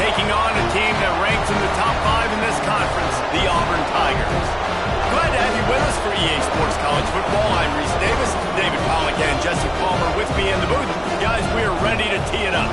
taking on a team that ranks in the top 5 in this conference, the Auburn Tigers. Glad to have you with us for EA Sports College Football. I'm Reese Davis, David Pollock and Jesse Palmer with me in the booth. Guys, we are ready to tee it up.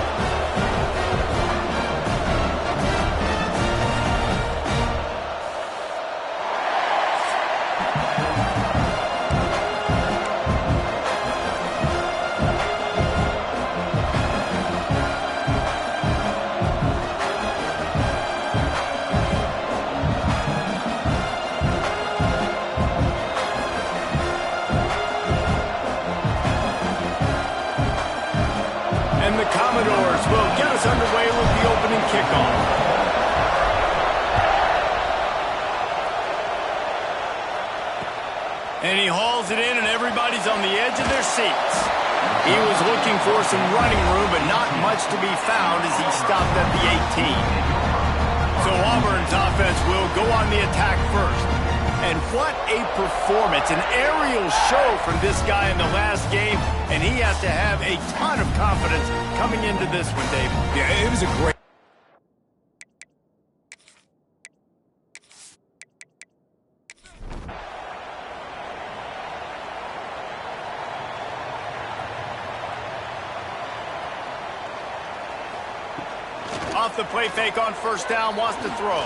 Will get us underway with the opening kickoff. And he hauls it in, and everybody's on the edge of their seats. He was looking for some running room, but not much to be found as he stopped at the 18. So Auburn's offense will go on the attack first. And what a performance, an aerial show from this guy in the last game, and he has to have a ton of confidence coming into this one, Dave. Yeah, it was a great... Off the play fake on first down, wants to throw.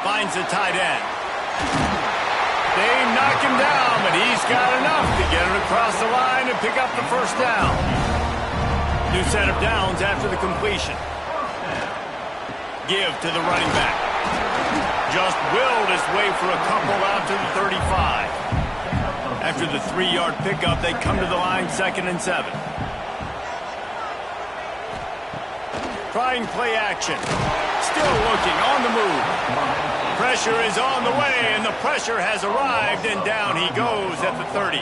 Finds the tight end. They knock him down, but he's got enough to get it across the line and pick up the first down. New set of downs after the completion. Give to the running back. Just willed his way for a couple out to the 35. After the 3-yard pickup, they come to the line 2nd and 7. Trying play action. Still looking on the move. Pressure is on the way, and the pressure has arrived, and down he goes at the 30.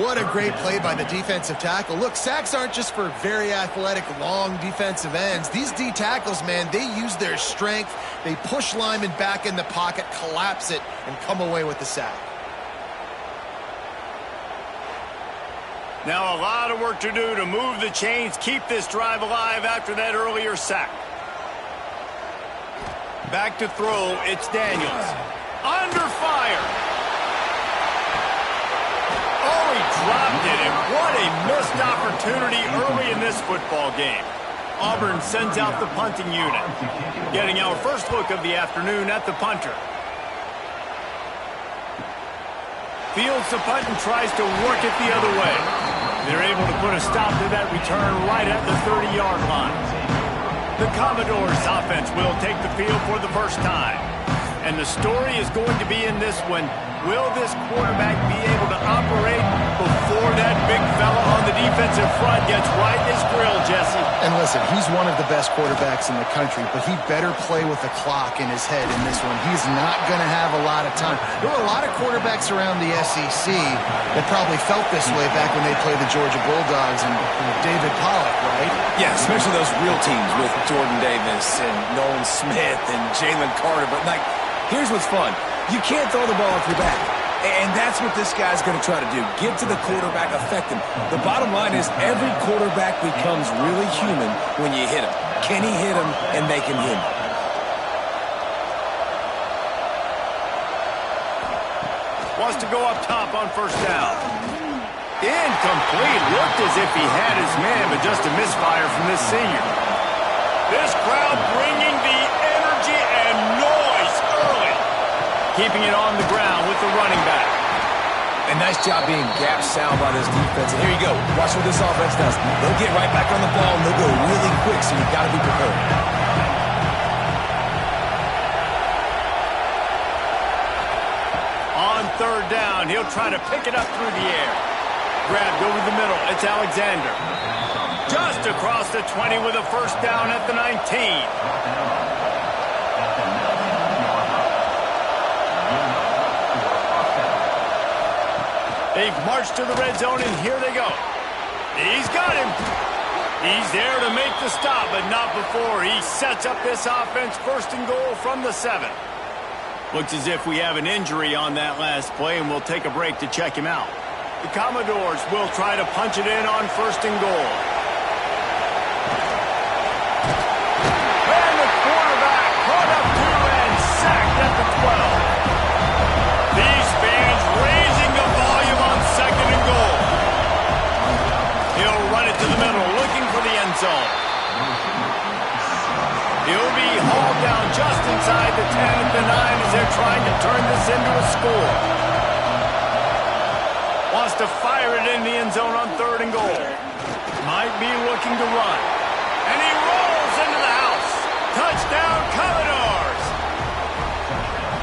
What a great play by the defensive tackle. Look, sacks aren't just for very athletic, long defensive ends. These D tackles, man, they use their strength. They push linemen back in the pocket, collapse it, and come away with the sack. Now a lot of work to do to move the chains, keep this drive alive after that earlier sack. Back to throw, it's Daniels. Under fire. Oh, he dropped it, and what a missed opportunity early in this football game. Auburn sends out the punting unit. Getting our first look of the afternoon at the punter. Fields the punt and tries to work it the other way. They're able to put a stop to that return right at the 30-yard line. The Commodores' offense will take the field for the first time. And the story is going to be in this one. Will this quarterback be able to operate before that big fella on the defensive front gets right in his grill, Jesse? And listen, he's one of the best quarterbacks in the country, but he better play with the clock in his head in this one. He's not going to have a lot of time. There were a lot of quarterbacks around the SEC that probably felt this way back when they played the Georgia Bulldogs and David Pollock, right? Yeah, especially those real teams with Jordan Davis and Nolan Smith and Jalen Carter. But, like, here's what's fun. You can't throw the ball off your back. And that's what this guy's going to try to do. Get to the quarterback, affect him. The bottom line is every quarterback becomes really human when you hit him. Can he hit him and make him human? Wants to go up top on first down. Incomplete. Looked as if he had his man, but just a misfire from this senior. This crowd bringing the energy and noise early. Keeping it on the ground with the running back. A nice job being gap sound by this defense. And here you go. Watch what this offense does. They'll get right back on the ball, and they'll go really quick, so you've got to be prepared. On third down, he'll try to pick it up through the air. Grabbed over the middle. It's Alexander. Just across the 20 with a first down at the 19. They've marched to the red zone, and here they go. He's got him. He's there to make the stop, but not before he sets up this offense 1st and goal from the 7. Looks as if we have an injury on that last play, and we'll take a break to check him out. The Commodores will try to punch it in on 1st and goal. He'll be hauled down just inside the 10 at the 9 as they're trying to turn this into a score. Wants to fire it in the end zone on 3rd and goal. Might be looking to run. And he rolls into the house. Touchdown, Commodores!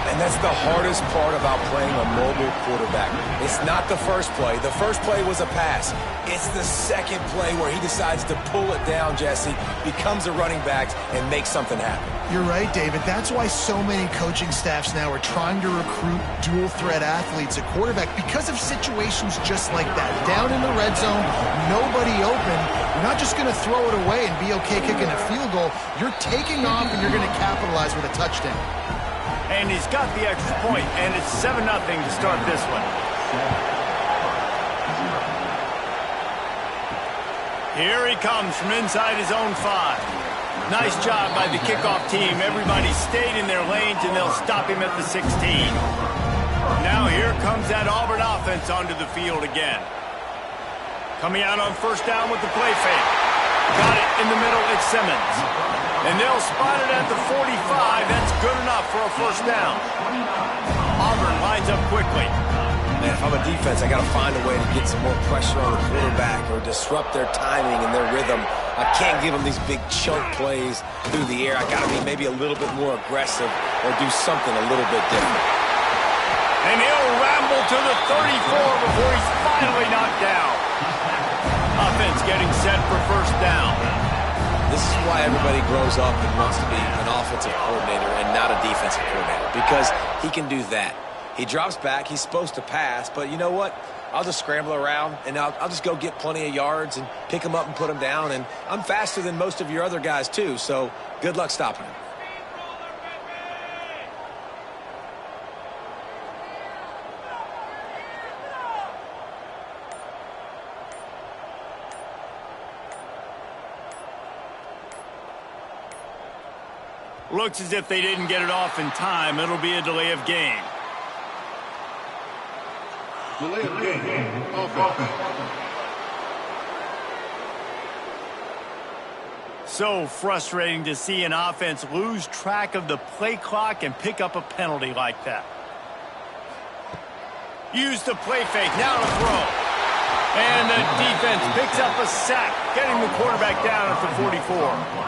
And that's the hardest part about playing a mobile quarterback. It's not the first play. The first play was a pass. It's the second play where he decides to pull it down, Jesse, becomes a running back, and makes something happen. You're right, David. That's why so many coaching staffs now are trying to recruit dual-threat athletes at quarterback because of situations just like that. Down in the red zone, nobody open. You're not just going to throw it away and be okay kicking a field goal. You're taking off, and you're going to capitalize with a touchdown. And he's got the extra point, and it's 7-0 to start this one. Here he comes from inside his own 5. Nice job by the kickoff team. Everybody stayed in their lanes, and they'll stop him at the 16. Now here comes that Auburn offense onto the field again. Coming out on 1st down with the play fake. Got it in the middle, it's Simmons. And they'll spot it at the 45. That's good enough for a 1st down. Auburn lines up quickly. Man, if I'm a defense, I got to find a way to get some more pressure on the quarterback or disrupt their timing and their rhythm. I can't give them these big chunk plays through the air. I got to be maybe a little bit more aggressive or do something a little bit different. And he'll ramble to the 34 before he's finally knocked down. Offense getting set for 1st down. This is why everybody grows up and wants to be an offensive coordinator and not a defensive coordinator, because he can do that. He drops back. He's supposed to pass, but you know what? I'll just scramble around, and I'll just go get plenty of yards and pick them up and put them down, and I'm faster than most of your other guys, too, so good luck stopping him. Looks as if they didn't get it off in time. It'll be a delay of game. Delay of game. Offense. So frustrating to see an offense lose track of the play clock and pick up a penalty like that. Use the play fake. Now to throw. And the defense picks up a sack, getting the quarterback down at the 44.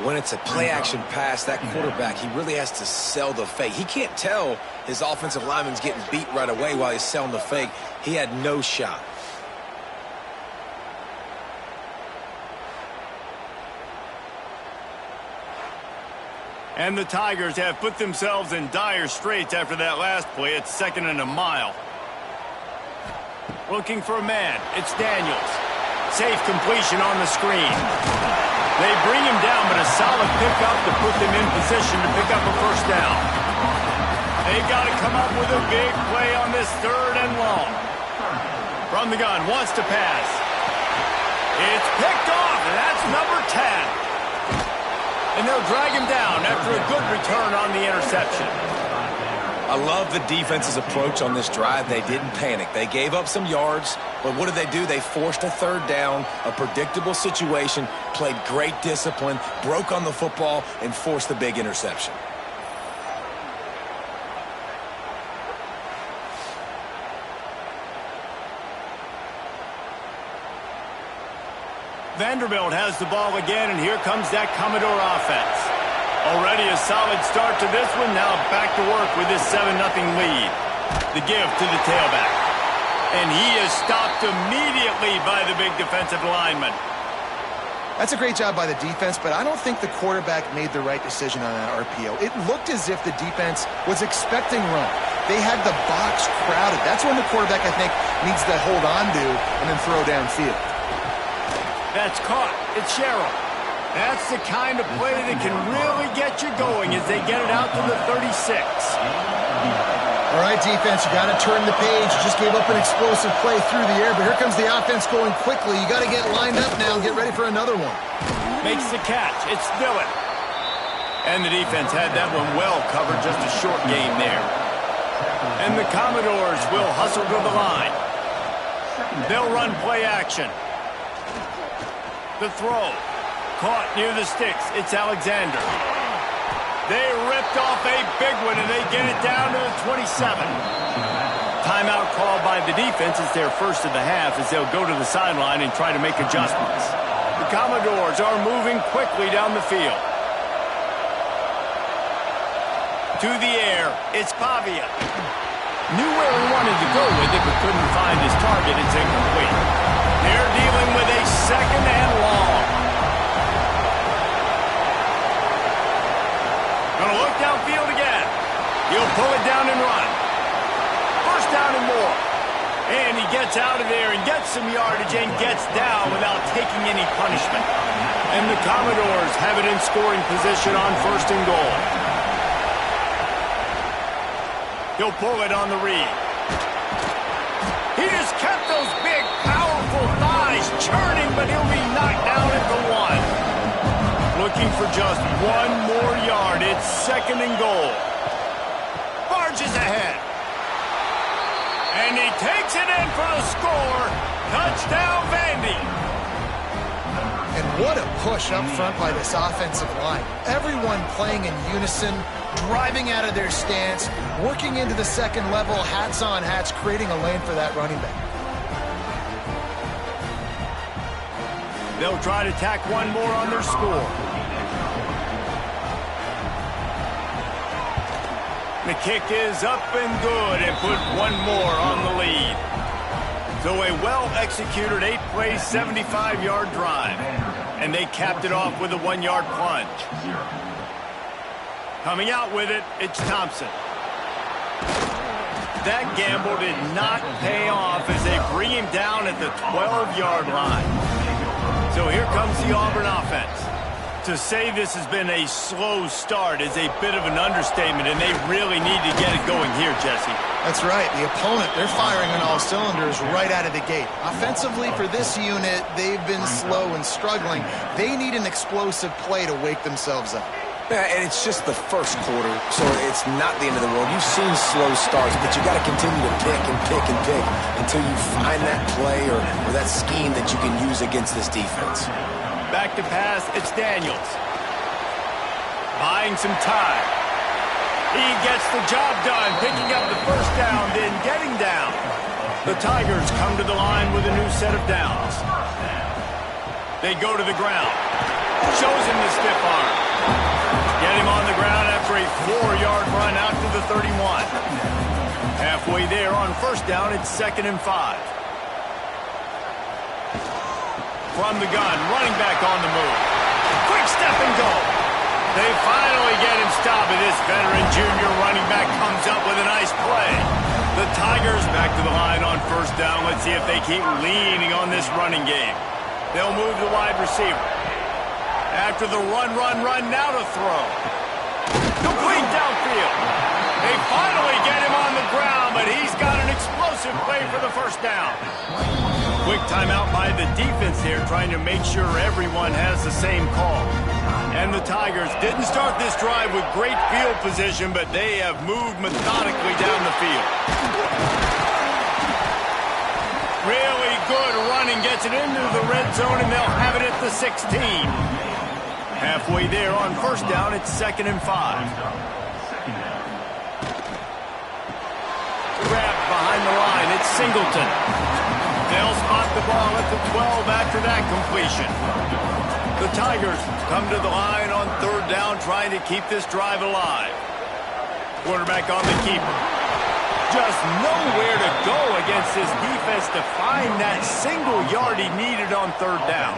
When it's a play-action pass, that quarterback, he really has to sell the fake. He can't tell his offensive lineman's getting beat right away while he's selling the fake. He had no shot. And the Tigers have put themselves in dire straits after that last play. It's 2nd and a mile. Looking for a man. It's Daniels. Safe completion on the screen. They bring him down, but a solid pickup to put them in position to pick up a 1st down. They got to come up with a big play on this 3rd and long. From the gun, wants to pass. It's picked off, and that's number 10. And they'll drag him down after a good return on the interception. I love the defense's approach on this drive. They didn't panic. They gave up some yards, but what did they do? They forced a 3rd down, a predictable situation, played great discipline, broke on the football, and forced the big interception. Vanderbilt has the ball again, and here comes that Commodore offense. Already a solid start to this one. Now back to work with this 7-0 lead. The give to the tailback. And he is stopped immediately by the big defensive lineman. That's a great job by the defense, but I don't think the quarterback made the right decision on that RPO. It looked as if the defense was expecting run. They had the box crowded. That's when the quarterback, I think, needs to hold on to and then throw downfield. That's caught. It's Sherrill. That's the kind of play that can really get you going as they get it out to the 36. All right, defense, you got to turn the page. You just gave up an explosive play through the air, but here comes the offense going quickly. You got to get lined up now and get ready for another one. Makes the catch. It's Dillon. And the defense had that one well covered. Just a short game there. And the Commodores will hustle to the line. They'll run play action. The throw. caught near the sticks. It's Alexander. They ripped off a big one, and they get it down to the 27. Timeout called by the defense. It's their first of the half as they'll go to the sideline and try to make adjustments. The Commodores are moving quickly down the field. To the air, it's Pavia. Knew where he wanted to go with it, but couldn't find his target. It's incomplete. They're dealing with a second and long. Gonna look downfield again. He'll pull it down and run. First down and more. And he gets out of there and gets some yardage and gets down without taking any punishment. And the Commodores have it in scoring position on first and goal. He'll pull it on the read. He just kept those big, powerful thighs churning, but he'll be knocked down at the 1. Looking for just one more yard. It's second and goal. Barges ahead. And he takes it in for the score. Touchdown, Vandy. And what a push up front by this offensive line. Everyone playing in unison, driving out of their stance, working into the second level, hats on hats, creating a lane for that running back. They'll try to tack one more on their score. The kick is up and good and put one more on the lead. So a well-executed 8-play, 75-yard drive. And they capped it off with a 1-yard plunge. Coming out with it, it's Thompson. That gamble did not pay off as they bring him down at the 12-yard line. So here comes the Auburn offense. To say this has been a slow start is a bit of an understatement, and they really need to get it going here, Jesse. That's right. The opponent, they're firing on all cylinders right out of the gate. Offensively, for this unit, they've been slow and struggling. They need an explosive play to wake themselves up. Yeah, and it's just the first quarter, so it's not the end of the world. You've seen slow starts, but you got to continue to pick and pick and pick until you find that play or that scheme that you can use against this defense. Back to pass, it's Daniels. Buying some time. He gets the job done, picking up the first down, then getting down. The Tigers come to the line with a new set of downs. They go to the ground. Shows him the stiff arm. Get him on the ground after a 4-yard run out to the 31. Halfway there on first down, it's 2nd and 5. From the gun, running back on the move. Quick step and go. They finally get him stopped, and this veteran junior running back comes up with a nice play. The Tigers back to the line on first down. Let's see if they keep leaning on this running game. They'll move the wide receiver. After the run, now to throw. Complete downfield. They finally get him on the ground, but he's got an explosive play for the first down. Quick timeout by the defense here, trying to make sure everyone has the same call. And the Tigers didn't start this drive with great field position, but they have moved methodically down the field. Really good running, gets it into the red zone, and they'll have it at the 16. Halfway there on first down, it's 2nd and 5. Grab behind the line, it's Singleton. They'll spot the ball at the 12 after that completion. The Tigers come to the line on third down, trying to keep this drive alive. Quarterback on the keeper. Just nowhere to go against this defense to find that single yard he needed on third down.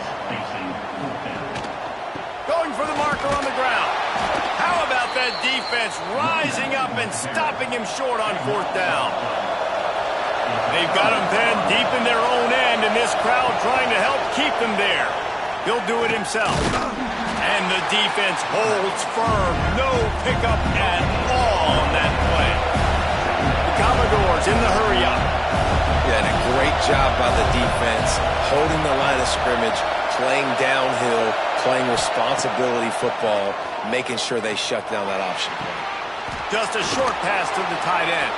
Going for the marker on the ground. How about that defense rising up and stopping him short on fourth down? They've got him then deep in their own end, and this crowd trying to help keep them there. He'll do it himself. And the defense holds firm. No pickup at all on that play. The Commodores in the hurry-up. Yeah, and a great job by the defense, holding the line of scrimmage, playing downhill, playing responsibility football, making sure they shut down that option play. Just a short pass to the tight end.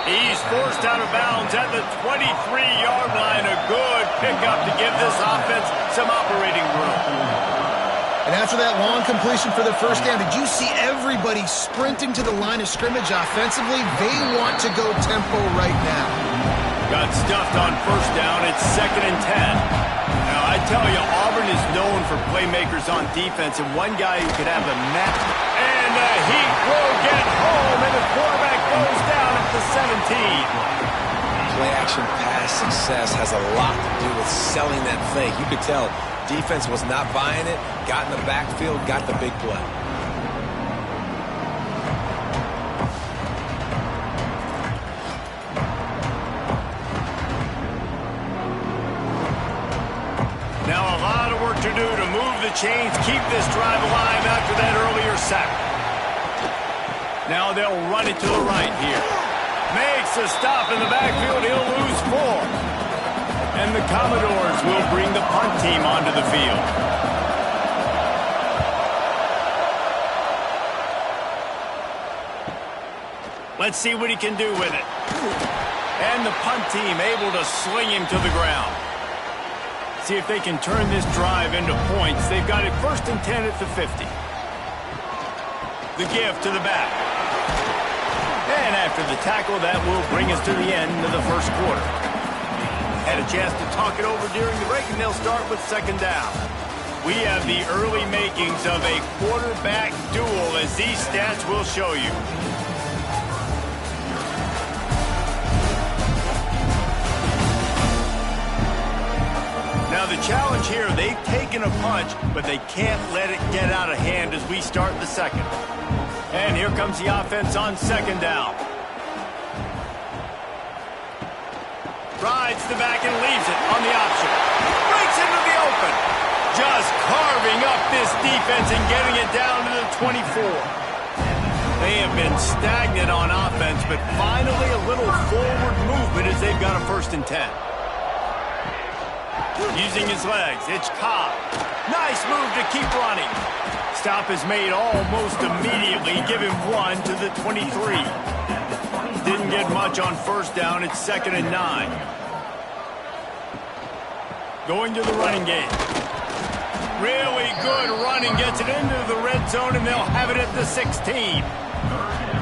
He's forced out of bounds at the 23-yard line. A good pickup to give this offense some operating room. And after that long completion for the first down, did you see everybody sprinting to the line of scrimmage offensively? They want to go tempo right now. Got stuffed on first down. It's 2nd and 10. Now, I tell you, Auburn is known for playmakers on defense, and one guy who could have a map. And the Heat will get home, and the quarterback goes down at the 17. Play-action pass success has a lot to do with selling that fake. You could tell defense was not buying it, got in the backfield, got the big play. Now a lot of work to do to move the chains, keep this drive alive after that earlier sack. Now they'll run it to the right here. Makes a stop in the backfield. He'll lose 4. And the Commodores will bring the punt team onto the field. Let's see what he can do with it. And the punt team able to sling him to the ground. See if they can turn this drive into points. They've got it 1st and 10 at the 50. The give to the back. And after the tackle, that will bring us to the end of the first quarter. Had a chance to talk it over during the break, and they'll start with 2nd down. We have the early makings of a quarterback duel, as these stats will show you. Now the challenge here, they've taken a punch, but they can't let it get out of hand as we start the second. And here comes the offense on 2nd down. Rides the back and leaves it on the option. Breaks into the open. Just carving up this defense and getting it down to the 24. They have been stagnant on offense, but finally a little forward movement as they've got a 1st and 10. Using his legs, it's Cobb. Nice move to keep running. Stop is made almost immediately. Give him 1 to the 23. Didn't get much on 1st down. It's 2nd and 9. Going to the running game. Really good running. Gets it into the red zone, and they'll have it at the 16.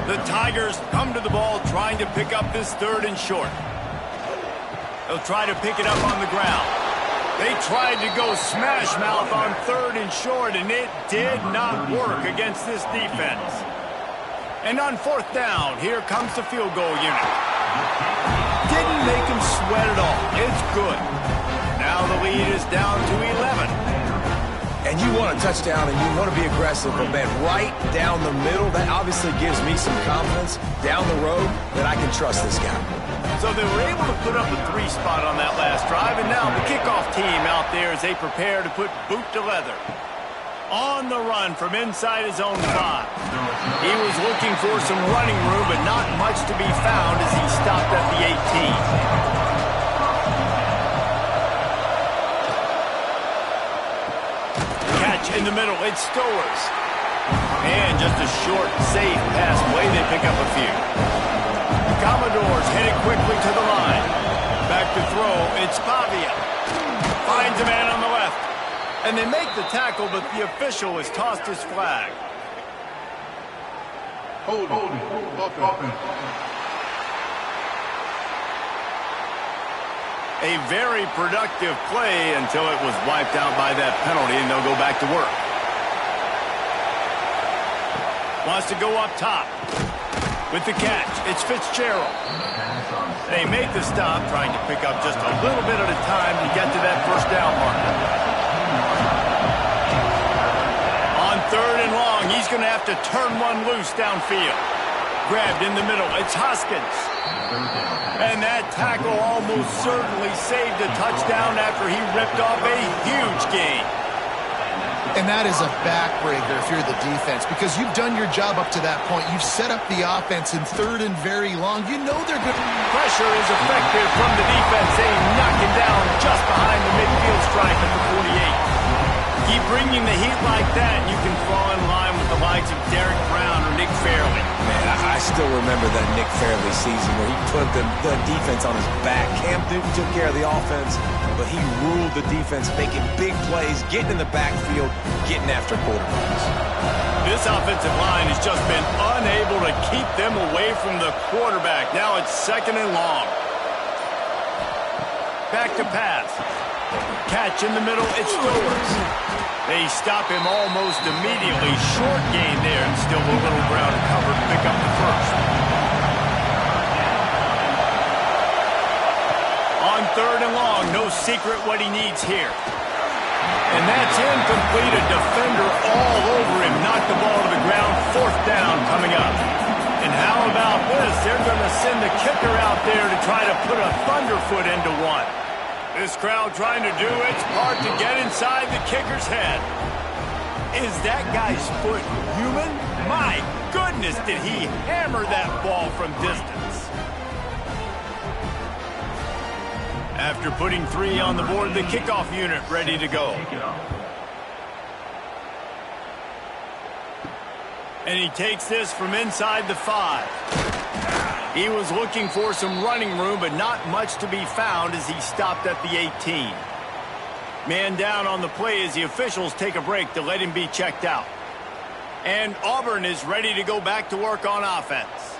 The Tigers come to the ball trying to pick up this 3rd and short. They'll try to pick it up on the ground. They tried to go smash mouth on 3rd and short, and it did not work against this defense. And on 4th down, here comes the field goal unit. Didn't make him sweat at all. It's good. Now the lead is down to 11. And you want a touchdown and you want to be aggressive, but man, right down the middle, that obviously gives me some confidence down the road that I can trust this guy. So they were able to put up a 3 spot on that last drive, and now the kickoff team out there as they prepare to put boot to leather. On the run from inside his own 5. He was looking for some running room, but not much to be found as he stopped at the 18. In the middle, it's Stowers. And just a short, safe pass play, they pick up a few. The Commodores headed quickly to the line. Back to throw, it's Pavia. Finds a man on the left. And they make the tackle, but the official has tossed his flag. Hold on. A very productive play until it was wiped out by that penalty, and they'll go back to work. Wants to go up top. With the catch, it's Fitzgerald. They make the stop, trying to pick up just a little bit at a time to get to that 1st down marker. On 3rd and long, he's going to have to turn one loose downfield. Grabbed in the middle, it's Hoskins. And that tackle almost certainly saved a touchdown after he ripped off a huge gain. And that is a backbreaker if you're the defense, because you've done your job up to that point. You've set up the offense in 3rd and very long. You know they're good. Pressure is effective from the defense. They knock him down just behind the midfield stripe at the 48. Keep bringing the heat like that, and you can fall in line with the likes of Derek Brown or Nick Fairley. Man, I still remember that Nick Fairley season where he put the defense on his back. Cam Newton took care of the offense, but he ruled the defense, making big plays, getting in the backfield, getting after quarterbacks. This offensive line has just been unable to keep them away from the quarterback. Now it's 2nd and long. Back to pass. Catch in the middle, it scores. They stop him almost immediately. Short gain there, and still a little ground to cover to pick up the first. On 3rd and long, no secret what he needs here. And that's incomplete. A defender all over him. Knocked the ball to the ground. 4th down coming up. And how about this? They're going to send the kicker out there to try to put a thunderfoot into one. This crowd trying to do its part to get inside the kicker's head. Is that guy's foot human? My goodness, did he hammer that ball from distance. After putting 3 on the board, the kickoff unit ready to go. And he takes this from inside the 5. He was looking for some running room, but not much to be found as he stopped at the 18. Man down on the play as the officials take a break to let him be checked out. And Auburn is ready to go back to work on offense.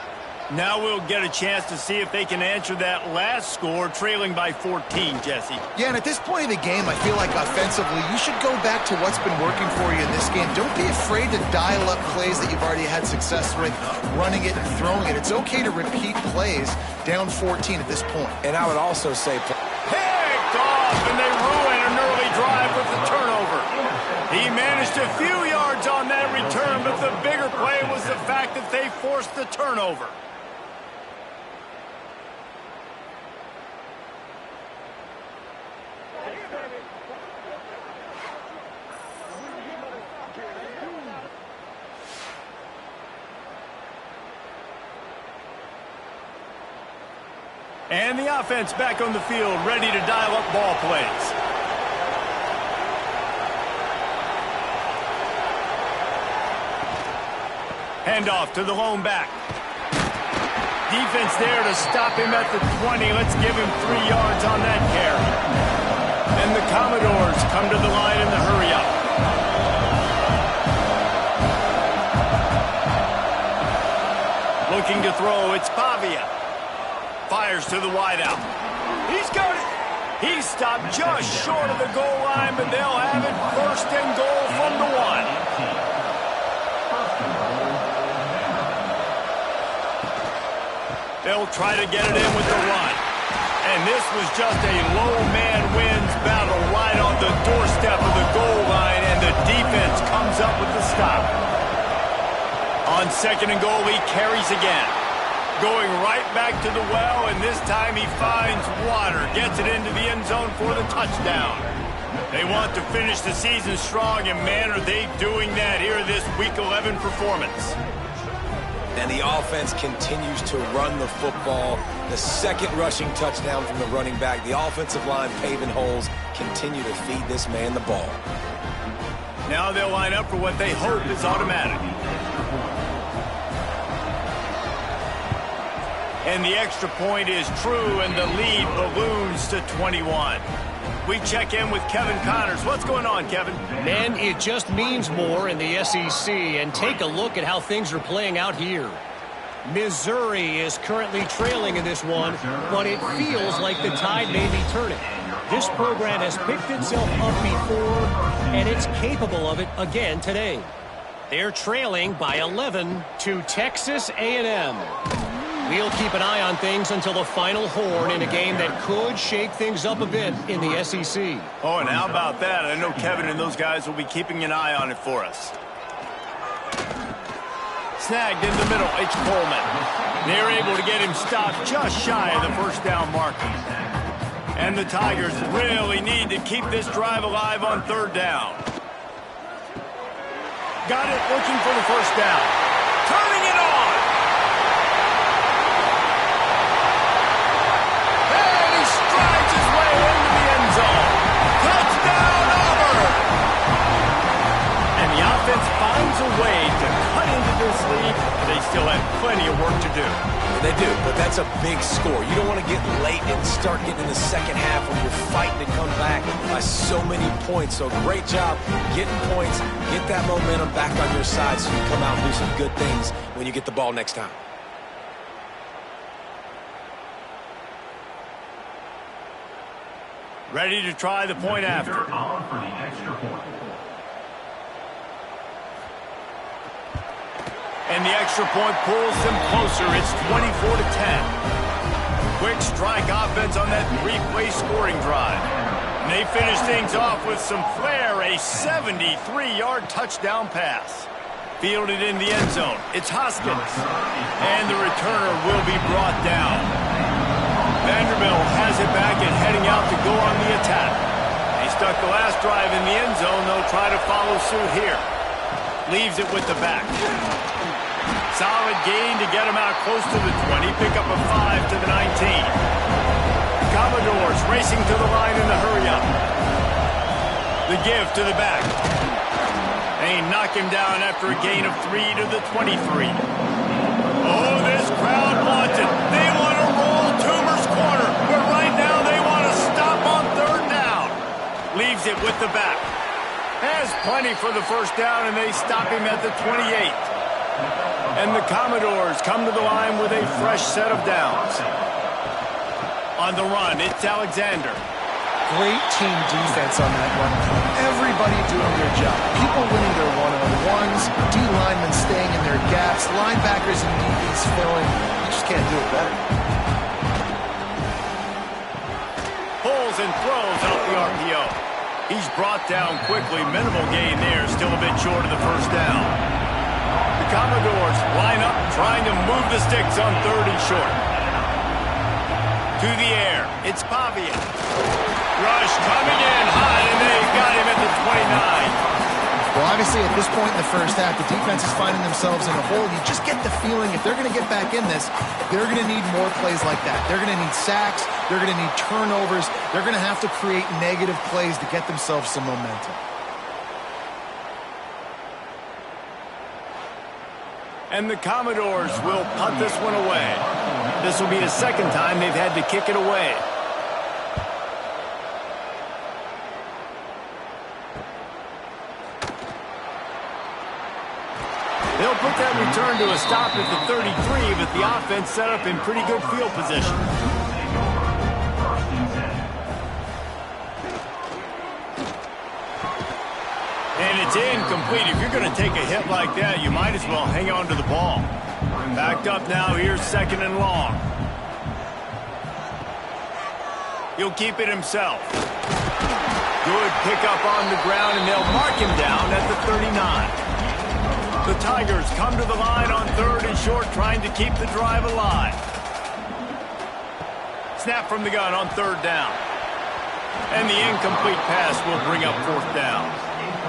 Now we'll get a chance to see if they can answer that last score, trailing by 14, Jesse. Yeah, and at this point in the game, I feel like offensively, you should go back to what's been working for you in this game. Don't be afraid to dial up plays that you've already had success with, running it and throwing it. It's okay to repeat plays down 14 at this point. And I would also say... Picked off, and they ruin an early drive with the turnover. He managed a few yards on that return, but the bigger play was the fact that they forced the turnover. And the offense back on the field, ready to dial up ball plays. Handoff to the lone back. Defense there to stop him at the 20. Let's give him 3 yards on that carry. And the Commodores come to the line in the hurry-up. Looking to throw, it's Pavia. Fires to the wideout. He's got it. He's stopped just short of the goal line, but they'll have it 1st and goal from the 1. They'll try to get it in with the run. And this was just a low man wins battle right on the doorstep of the goal line, and the defense comes up with the stop. On 2nd and goal, he carries again. Going right back to the well, and this time he finds water. Gets it into the end zone for the touchdown. They want to finish the season strong, and man, are they doing that here in this Week 11 performance. And the offense continues to run the football. The 2nd rushing touchdown from the running back. The offensive line paving holes, continue to feed this man the ball. Now they'll line up for what they hope is automatic. And the extra point is true, and the lead balloons to 21. We check in with Kevin Connors. What's going on, Kevin? Man, it just means more in the SEC, and take a look at how things are playing out here. Missouri is currently trailing in this one, but it feels like the tide may be turning. This program has picked itself up before, and it's capable of it again today. They're trailing by 11 to Texas A&M. We'll keep an eye on things until the final horn in a game that could shake things up a bit in the SEC. Oh, and how about that? I know Kevin and those guys will be keeping an eye on it for us. Snagged in the middle, it's Coleman. They're able to get him stopped just shy of the 1st down marker. And the Tigers really need to keep this drive alive on 3rd down. Got it, looking for the 1st down. Turning it on! And he strides his way into the end zone. Touchdown, Auburn! And the offense finds a way to cut into this lead. They still have plenty of work to do. They do, but that's a big score. You don't want to get late and start getting in the second half when you're fighting to come back by so many points. So great job getting points, get that momentum back on your side so you come out and do some good things when you get the ball next time. Ready to try the point after. And the extra point pulls them closer. It's 24-10. Quick strike offense on that three-play scoring drive. And they finish things off with some flair, a 73-yard touchdown pass. Fielded in the end zone. It's Hoskins. And the returner will be brought down. Vanderbilt has it back and heading out to go on the attack. They stuck the last drive in the end zone. They'll try to follow suit here. Leaves it with the back. Solid gain to get him out close to the 20. Pick up a 5 to the 19. Commodores racing to the line in the hurry-up. The give to the back. They knock him down after a gain of 3 to the 23. Oh, this crowd wants it. They want to roll Toomer's corner, but right now they want to stop on third down. Leaves it with the back. Has plenty for the first down, and they stop him at the 28. And the Commodores come to the line with a fresh set of downs. On the run, it's Alexander. Great team defense on that run. Everybody doing their job. People winning their one-on-ones, D-linemen staying in their gaps, linebackers and DBs filling. You just can't do it better. Pulls and throws off the RPO. He's brought down quickly. Minimal gain there. Still a bit short of the first down. The Commodores line up, trying to move the sticks on third and short. To the air, it's Pavia. Rush coming in hot, and they got him at the 29. Well, obviously, at this point in the first half, the defense is finding themselves in a hole. You just get the feeling if they're going to get back in this, they're going to need more plays like that. They're going to need sacks. They're going to need turnovers. They're going to have to create negative plays to get themselves some momentum. And the Commodores will punt this one away. This will be the second time they've had to kick it away. They'll put that return to a stop at the 33, but the offense set up in pretty good field position. And it's incomplete. If you're going to take a hit like that, you might as well hang on to the ball. Backed up now. Here's second and long. He'll keep it himself. Good pickup on the ground, and they'll mark him down at the 39. The Tigers come to the line on third and short, trying to keep the drive alive. Snap from the gun on third down. And the incomplete pass will bring up fourth down.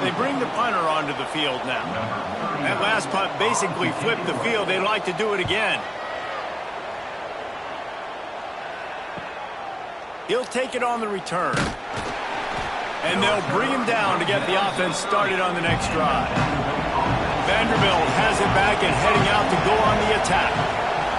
They bring the punter onto the field now. That last punt basically flipped the field. They'd like to do it again. He'll take it on the return. And they'll bring him down to get the offense started on the next drive. Vanderbilt has it back and heading out to go on the attack.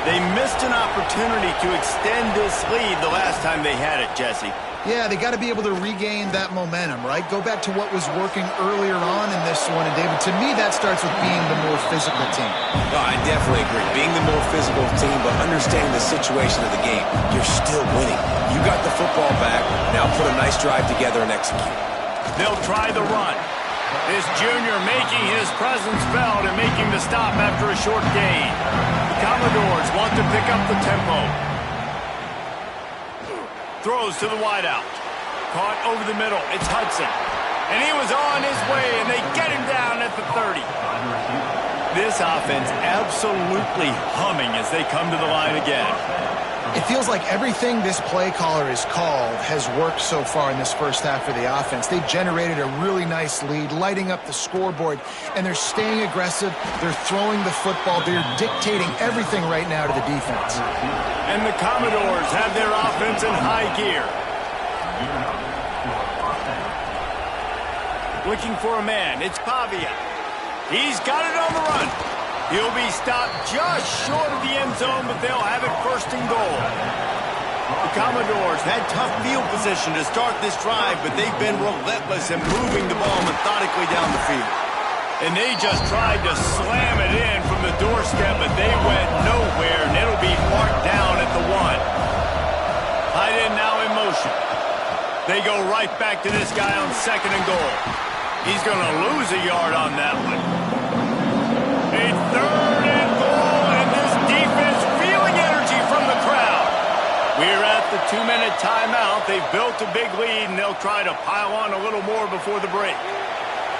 They missed an opportunity to extend this lead the last time they had it, Jesse. Yeah, they got to be able to regain that momentum, right? Go back to what was working earlier on in this one. And, David, to me, that starts with being the more physical team. No, I definitely agree. Being the more physical team, but understanding the situation of the game. You're still winning. You got the football back. Now put a nice drive together and execute. They'll try the run. This junior making his presence felt and making the stop after a short gain. The Commodores want to pick up the tempo. Throws to the wideout. Caught over the middle. It's Hudson. And he was on his way, and they get him down at the 30. This offense absolutely humming as they come to the line again. It feels like everything this play caller has called has worked so far in this first half for the offense. They've generated a really nice lead, lighting up the scoreboard, and they're staying aggressive. They're throwing the football. They're dictating everything right now to the defense. And the Commodores have their offense in high gear. Looking for a man. It's Pavia. He's got it on the run. He'll be stopped just short of the end zone, but they'll have it first and goal. The Commodores had tough field position to start this drive, but they've been relentless in moving the ball methodically down the field. And they just tried to slam it in from the doorstep, but they went nowhere, and it'll be marked down at the 1. Tight end now in motion. They go right back to this guy on second and goal. He's going to lose a yard on that one. A third and goal, and this defense feeling energy from the crowd. We're at the 2-minute timeout. They've built a big lead, and they'll try to pile on a little more before the break.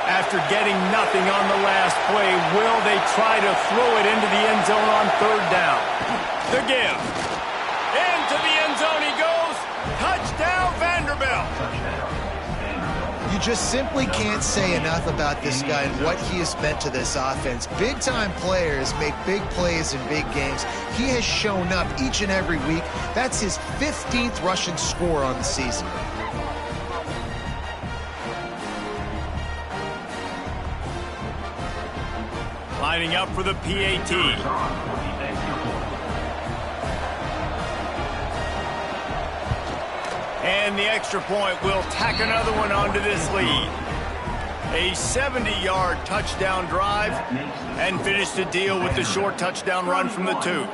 After getting nothing on the last play, will they try to throw it into the end zone on third down? The give. Into the end zone he goes. Touchdown, Vanderbilt. You just simply can't say enough about this guy and what he has meant to this offense. Big-time players make big plays in big games. He has shown up each and every week. That's his 15th rushing score on the season. Lining up for the PAT. And the extra point will tack another one onto this lead. A 70-yard touchdown drive and finish the deal with the short touchdown run from the 2.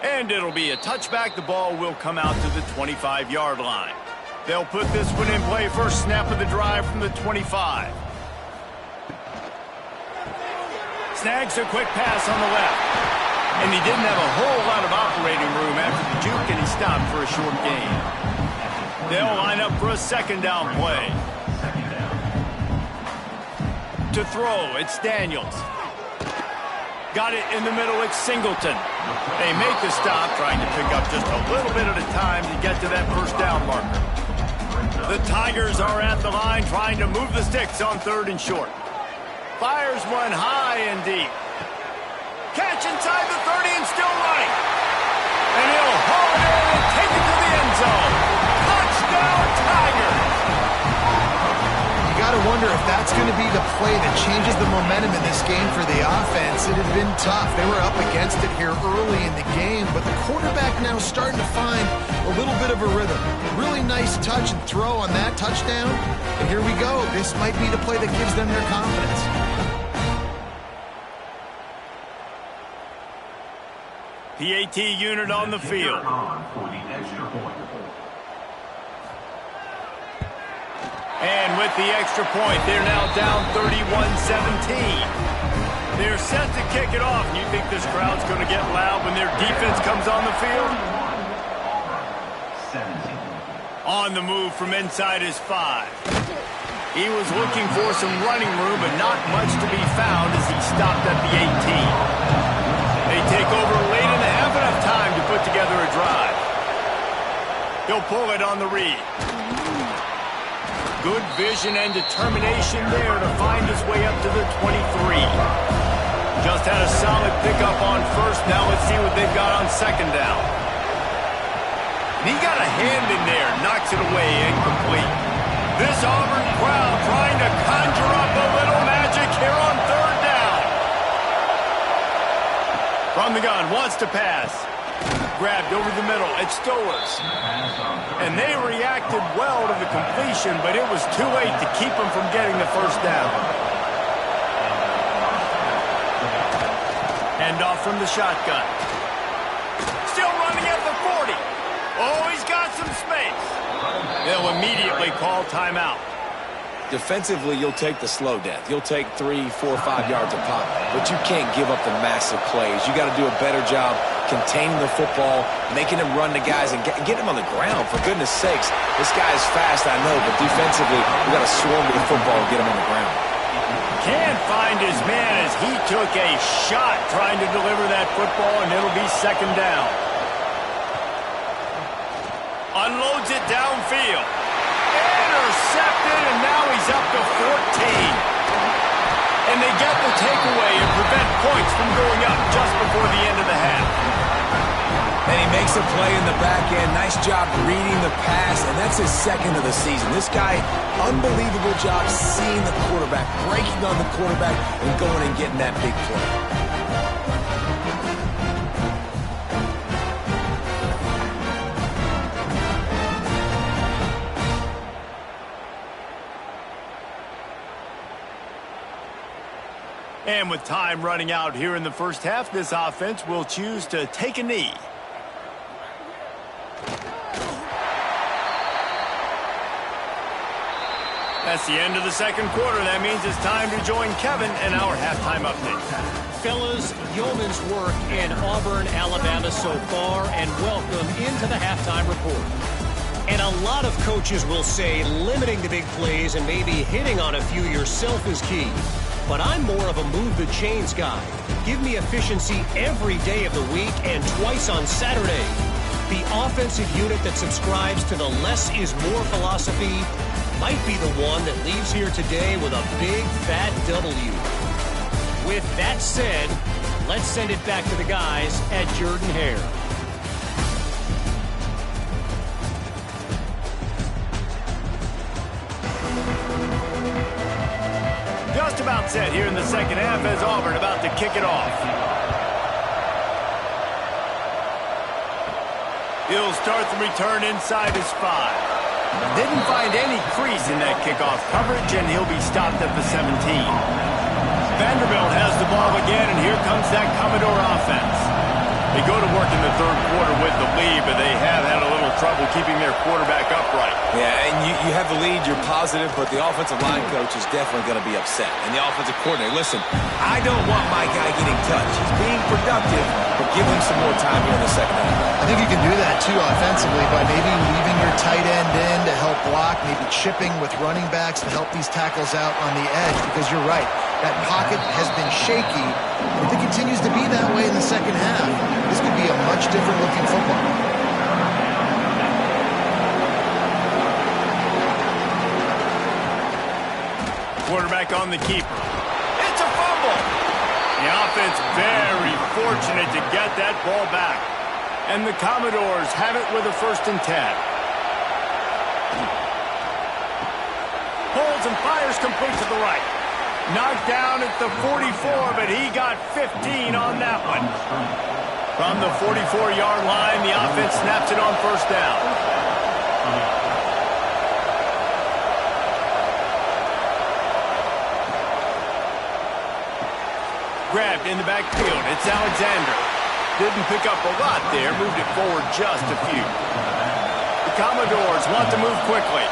And it'll be a touchback. The ball will come out to the 25-yard line. They'll put this one in play first snap of the drive from the 25. Snags a quick pass on the left. And he didn't have a whole lot of operating room after the juke, and he stopped for a short gain. They'll line up for a second down play. To throw, it's Daniels. Got it in the middle, it's Singleton. They make the stop, trying to pick up just a little bit at a time to get to that first down marker. The Tigers are at the line trying to move the sticks on third and short. Fires one high and deep. Catch inside the 30 and still running. And he'll haul it in and take it to the end zone. Touchdown, Tigers! You got to wonder if that's going to be the play that changes the momentum in this game for the offense. It had been tough. They were up against it here early in the game, but the quarterback now starting to find a little bit of a rhythm. Really nice touch and throw on that touchdown. And here we go. This might be the play that gives them their confidence. PAT unit on the field. And with the extra point, they're now down 31-17. They're set to kick it off. You think this crowd's going to get loud when their defense comes on the field? On the move from inside his 5. He was looking for some running room, but not much to be found as he stopped at the 18. They take over late in the half, enough time to put together a drive. He'll pull it on the read. Good vision and determination there to find his way up to the 23. Just had a solid pickup on first. Now let's see what they've got on second down. And he got a hand in there, knocks it away, incomplete. This Auburn crowd trying to conjure up a little magic here on third down. From the gun, wants to pass. Grabbed over the middle, it's Stowers. And they reacted well to the completion, but it was too late to keep them from getting the first down. Hand off from the shotgun. Still running at the 40. Oh, he's got some space. They'll immediately call timeout. Defensively, you'll take the slow death. You'll take 3, 4, 5 yards a pop, but you can't give up the massive plays. You got to do a better job containing the football, making him run the guys, and get him on the ground. For goodness sakes, this guy is fast, I know, but defensively, we got to swarm to the football and get him on the ground. Can't find his man as he took a shot trying to deliver that football, and it'll be second down. Unloads it downfield. Intercepted, and now he's up to 14. And they get the takeaway and prevent points from going up just before the end of the half. And he makes a play in the back end. Nice job reading the pass, and that's his second of the season. This guy, unbelievable job seeing the quarterback, breaking on the quarterback, and going and getting that big play. And with time running out here in the first half, this offense will choose to take a knee. That's the end of the second quarter. That means it's time to join Kevin in our halftime update. Fellas, yeoman's work in Auburn, Alabama so far, and welcome into the halftime report. And a lot of coaches will say limiting the big plays and maybe hitting on a few yourself is key. But I'm more of a move the chains guy. Give me efficiency every day of the week and twice on Saturday. The offensive unit that subscribes to the less is more philosophy might be the one that leaves here today with a big fat W. With that said, let's send it back to the guys at Jordan Hare. Just about set here in the second half as Auburn about to kick it off. He'll start the return inside his 5. Didn't find any crease in that kickoff coverage, and he'll be stopped at the 17. Vanderbilt has the ball again, and here comes that Commodore offense. They go to work in the third quarter with the lead, but they have had a little trouble keeping their quarterback upright. Yeah, and you have the lead, you're positive, but the offensive line coach is definitely going to be upset. And the offensive coordinator, listen, I don't want my guy getting touched. He's being productive, but give him some more time here in the second half. I think you can do that, too, offensively, by maybe leaving your tight end in to help block, maybe chipping with running backs to help these tackles out on the edge, because you're right. That pocket has been shaky. If it continues to be that way in the second half, this could be a much different looking football. Quarterback on the keeper. It's a fumble. The offense very fortunate to get that ball back. And the Commodores have it with a 1st and 10. Holds and fires complete to the right. Knocked down at the 44, but he got 15 on that one. From the 44-yard line, the offense snaps it on 1st down. Grabbed in the backfield. It's Alexander. Didn't pick up a lot there. Moved it forward just a few. The Commodores want to move quickly.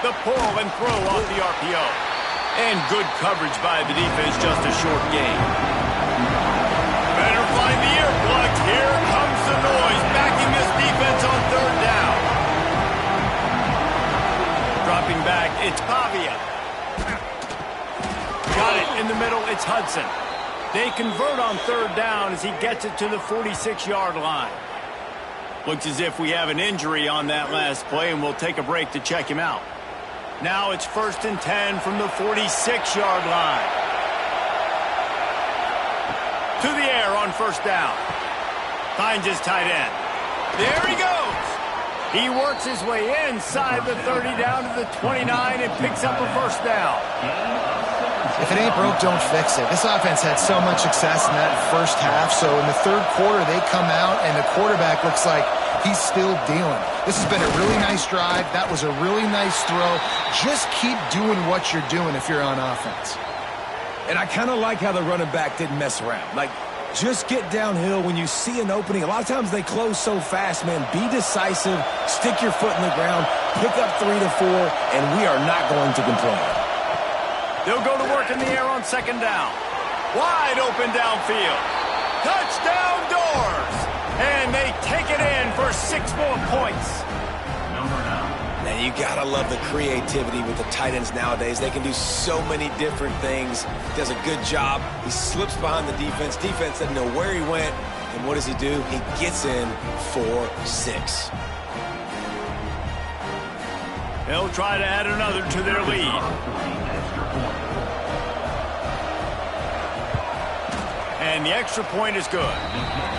The pull and throw off the RPO. And good coverage by the defense, just a short gain. Better find the ear plugs. Here comes the noise, backing this defense on 3rd down. Dropping back, it's Pavia. Got it in the middle, it's Hudson. They convert on 3rd down as he gets it to the 46-yard line. Looks as if we have an injury on that last play, and we'll take a break to check him out. Now it's 1st and 10 from the 46-yard line. To the air on 1st down. Finds his tight end. There he goes. He works his way inside the 30 down to the 29 and picks up a 1st down. If it ain't broke, don't fix it. This offense had so much success in that first half, so in the third quarter they come out and the quarterback looks like he's still dealing. This has been a really nice drive. That was a really nice throw. Just keep doing what you're doing if you're on offense. And I kind of like how the running back didn't mess around. Like, just get downhill when you see an opening. A lot of times they close so fast, man. Be decisive, stick your foot in the ground, pick up 3 to 4, and we are not going to complain. They'll go to work in the air on 2nd down. Wide open downfield. Touchdown Doors! And they take it in for 6 more points. Now, you got to love the creativity with the tight ends nowadays. They can do so many different things. Does a good job. He slips behind the defense. Defense doesn't know where he went. And what does he do? He gets in for 6. They'll try to add another to their lead. And the extra point is good.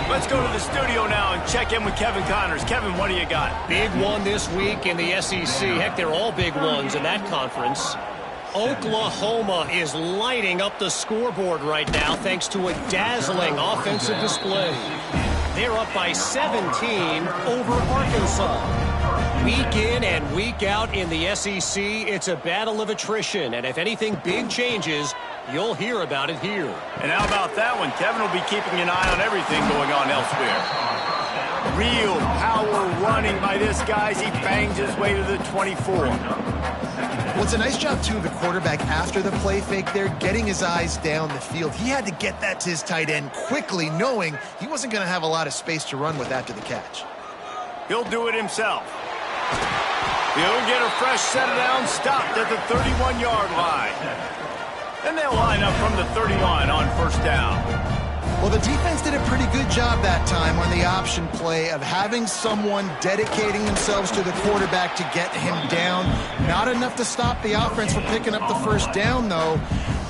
Let's go to the studio now and check in with Kevin Connors. Kevin, what do you got? Big one this week in the SEC. Heck, they're all big ones in that conference. Oklahoma is lighting up the scoreboard right now thanks to a dazzling offensive display. They're up by 17 over Arkansas. Week in and week out in the SEC, it's a battle of attrition. And if anything big changes, you'll hear about it here. And how about that one? Kevin will be keeping an eye on everything going on elsewhere. Real power running by this guy as he bangs his way to the 24. Well, it's a nice job, too, of the quarterback after the play fake there, getting his eyes down the field. He had to get that to his tight end quickly, knowing he wasn't going to have a lot of space to run with after the catch. He'll do it himself. He'll get a fresh set of downs stopped at the 31-yard line. And they'll line up from the 31 on first down. Well, the defense did a pretty good job that time on the option play of having someone dedicating themselves to the quarterback to get him down. Not enough to stop the offense from picking up the first down, though.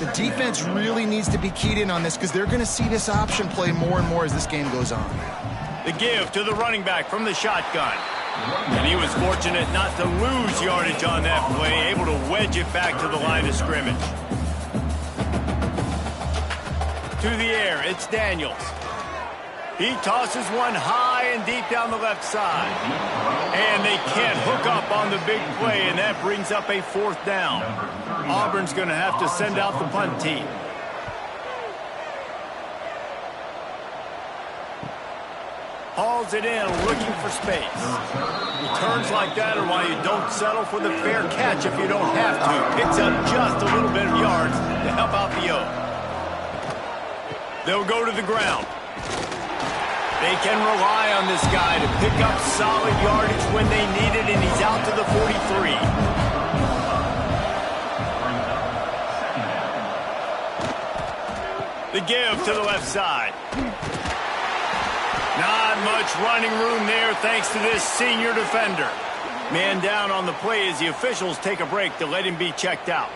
The defense really needs to be keyed in on this because they're going to see this option play more and more as this game goes on. The give to the running back from the shotgun. And he was fortunate not to lose yardage on that play, able to wedge it back to the line of scrimmage. To the air, it's Daniels. He tosses one high and deep down the left side. And they can't hook up on the big play, and that brings up a fourth down. Auburn's going to have to send out the punt team. Hauls it in, looking for space. Returns like that are why you don't settle for the fair catch if you don't have to. Picks up just a little bit of yards to help out the Oak. They'll go to the ground. They can rely on this guy to pick up solid yardage when they need it, and he's out to the 43. The give to the left side. Not much running room there thanks to this senior defender. Man down on the play as the officials take a break to let him be checked out.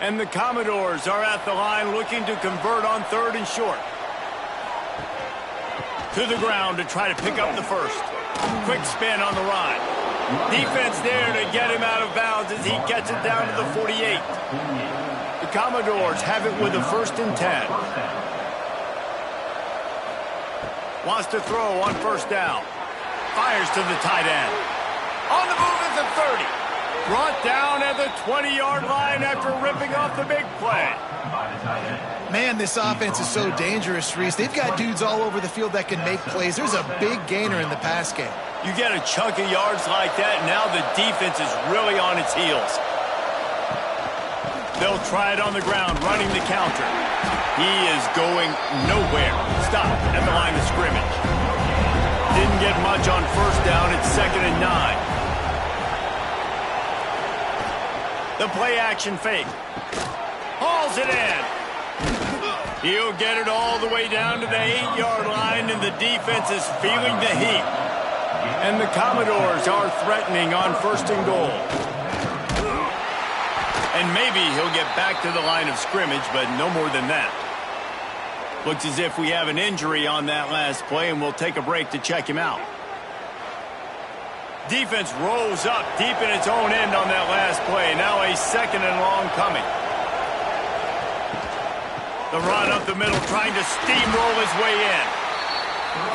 And the Commodores are at the line looking to convert on third and short. To the ground to try to pick up the first. Quick spin on the run. Defense there to get him out of bounds as he gets it down to the 48. The Commodores have it with a 1st and 10. Wants to throw on first down. Fires to the tight end. On the move at the 30. Brought down at the 20-yard line after ripping off the big play. Man, this offense is so dangerous, Reese. They've got dudes all over the field that can make plays. There's a big gainer in the pass game. You get a chunk of yards like that, now the defense is really on its heels. They'll try it on the ground, running the counter. He is going nowhere. Stopped at the line of scrimmage. Didn't get much on first down. It's 2nd and 9. The play action fake. Hauls it in. He'll get it all the way down to the 8-yard line, and the defense is feeling the heat. And the Commodores are threatening on 1st and goal. And maybe he'll get back to the line of scrimmage, but no more than that. Looks as if we have an injury on that last play, and we'll take a break to check him out. Defense rolls up deep in its own end on that last play. Now a 2nd and long coming. The run up the middle, trying to steamroll his way in.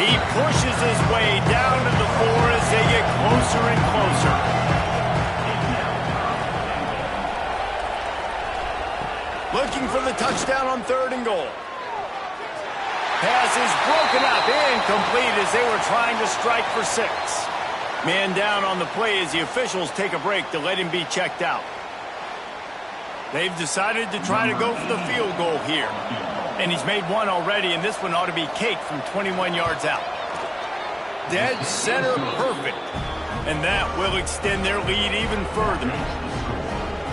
He pushes his way down to the 4 as they get closer and closer. Looking for the touchdown on 3rd and goal. Pass is broken up, incomplete as they were trying to strike for 6. Man down on the play as the officials take a break to let him be checked out. They've decided to try to go for the field goal here. And he's made one already, and this one ought to be cake from 21 yards out. Dead center perfect. And that will extend their lead even further.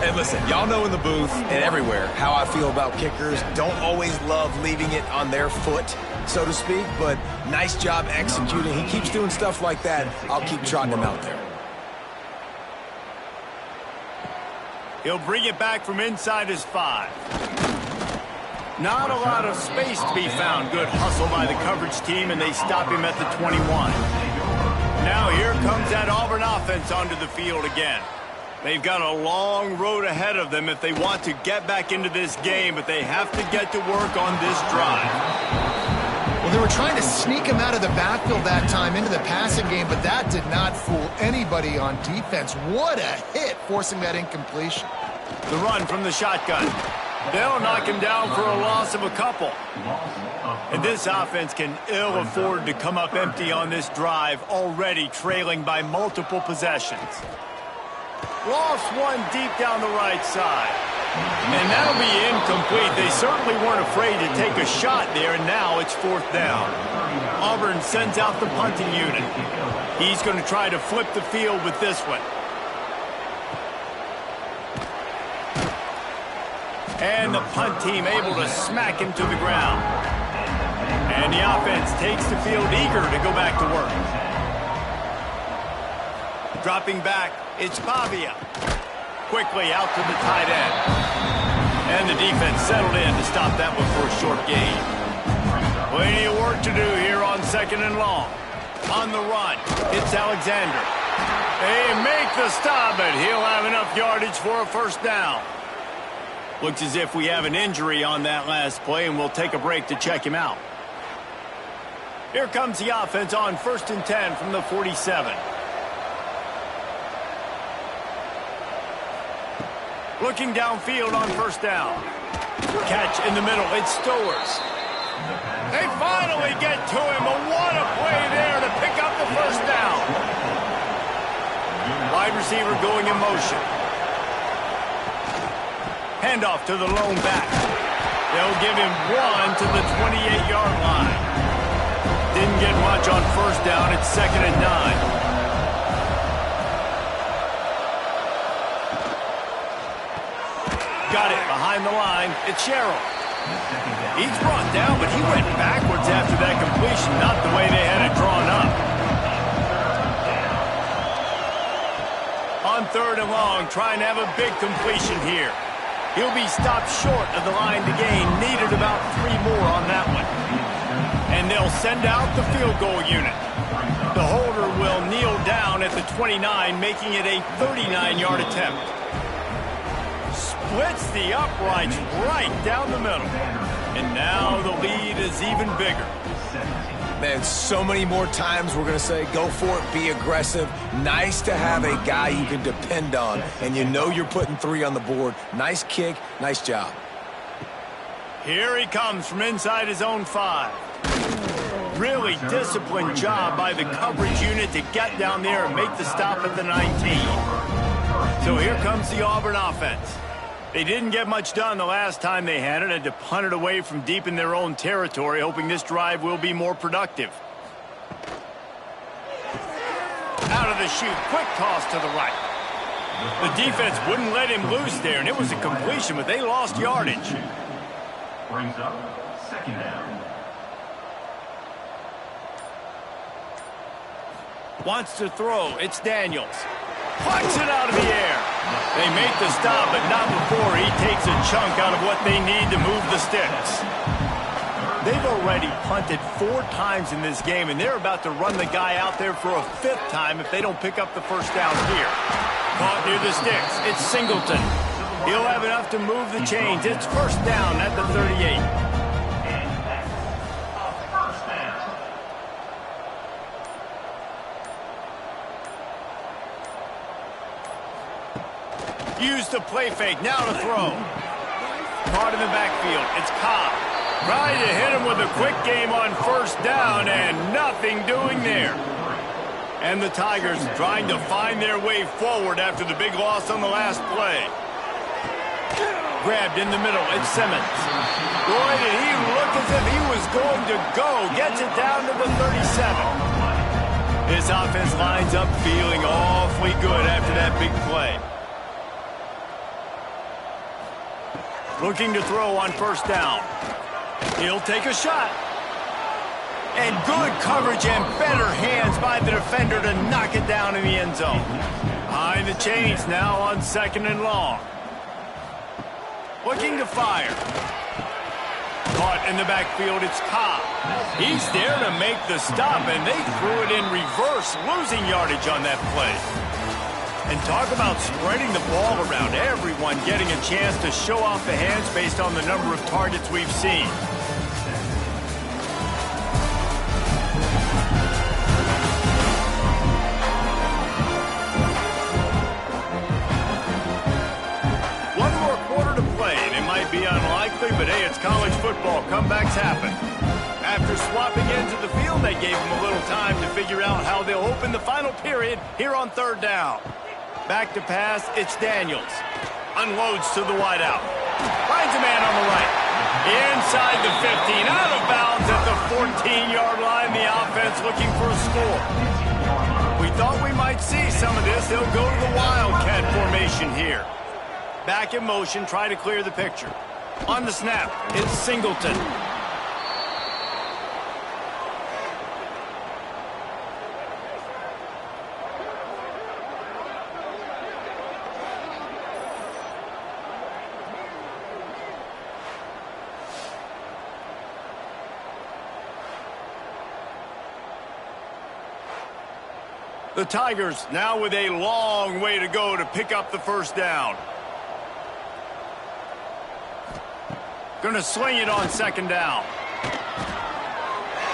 And listen, y'all know in the booth and everywhere how I feel about kickers. Don't always love leaving it on their foot, so to speak, but nice job executing. He keeps doing stuff like that. I'll keep trotting him out there. He'll bring it back from inside his 5. Not a lot of space to be found. Good hustle by the coverage team, and they stop him at the 21. Now here comes that Auburn offense onto the field again. They've got a long road ahead of them if they want to get back into this game, but they have to get to work on this drive. Well, they were trying to sneak him out of the backfield that time into the passing game, but that did not fool anybody on defense. What a hit, forcing that incompletion. The run from the shotgun. They'll knock him down for a loss of a couple. And this offense can ill afford to come up empty on this drive, already trailing by multiple possessions. Lost one deep down the right side. And that'll be incomplete. They certainly weren't afraid to take a shot there, and now it's 4th down. Auburn sends out the punting unit. He's going to try to flip the field with this one. And the punt team able to smack him to the ground. And the offense takes the field eager to go back to work. Dropping back, it's Pavia. Quickly out to the tight end. And the defense settled in to stop that one for a short gain. Plenty of work to do here on 2nd and long. On the run, it's Alexander. They make the stop, but he'll have enough yardage for a 1st down. Looks as if we have an injury on that last play, and we'll take a break to check him out. Here comes the offense on 1st and 10 from the 47. Looking downfield on 1st down. Catch in the middle. It's Stowers. They finally get to him, but what a play there to pick up the 1st down. Wide receiver going in motion. Handoff to the lone back. They'll give him one to the 28-yard line. Didn't get much on 1st down. It's 2nd and 9. Got it behind the line. It's Sherrill. He's brought down, but he went backwards after that completion, not the way they had it drawn up. On 3rd and long, trying to have a big completion here. He'll be stopped short of the line to gain. Needed about 3 more on that one. And they'll send out the field goal unit. The holder will kneel down at the 29, making it a 39-yard attempt. Splits the uprights right down the middle. And now the lead is even bigger. Man, so many more times we're going to say, go for it, be aggressive. Nice to have a guy you can depend on, and you know you're putting 3 on the board. Nice kick, nice job. Here he comes from inside his own 5. Really disciplined job by the coverage unit to get down there and make the stop at the 19. So here comes the Auburn offense. They didn't get much done the last time they had to punt it away from deep in their own territory, hoping this drive will be more productive. Out of the chute, quick toss to the right. The defense wouldn't let him loose there, and it was a completion, but they lost yardage. Brings up 2nd down. Wants to throw. It's Daniels. Plucks it out of the air. They make the stop, but not before he takes a chunk out of what they need to move the sticks. They've already punted 4 times in this game, and they're about to run the guy out there for a 5th time if they don't pick up the 1st down here. Caught near the sticks. It's Singleton. He'll have enough to move the chains. It's 1st down at the 38. Use the play fake, now to throw. Caught in the backfield, it's Cobb. Trying to hit him with a quick game on 1st down, and nothing doing there. And the Tigers trying to find their way forward after the big loss on the last play. Grabbed in the middle, it's Simmons. Boy, did he look as if he was going to go. Gets it down to the 37. This offense lines up feeling awfully good after that big play. Looking to throw on 1st down. He'll take a shot. And good coverage and better hands by the defender to knock it down in the end zone. Behind the chains now on 2nd and long. Looking to fire. caught in the backfield. It's Cobb. He's there to make the stop, and they threw it in reverse, losing yardage on that play. And talk about spreading the ball around, everyone getting a chance to show off the hands based on the number of targets we've seen. One more quarter to play, and it might be unlikely, but hey, it's college football. Comebacks happen. After swapping into the field, they gave him a little time to figure out how they'll open the final period here on third down. Back to pass, it's Daniels. Unloads to the wideout. Finds a man on the right. Inside the 15, out of bounds at the 14-yard line. The offense looking for a score. We thought we might see some of this. They'll go to the Wildcat formation here. Back in motion, try to clear the picture. On the snap, it's Singleton. The Tigers now with a long way to go to pick up the first down. Going to swing it on second down.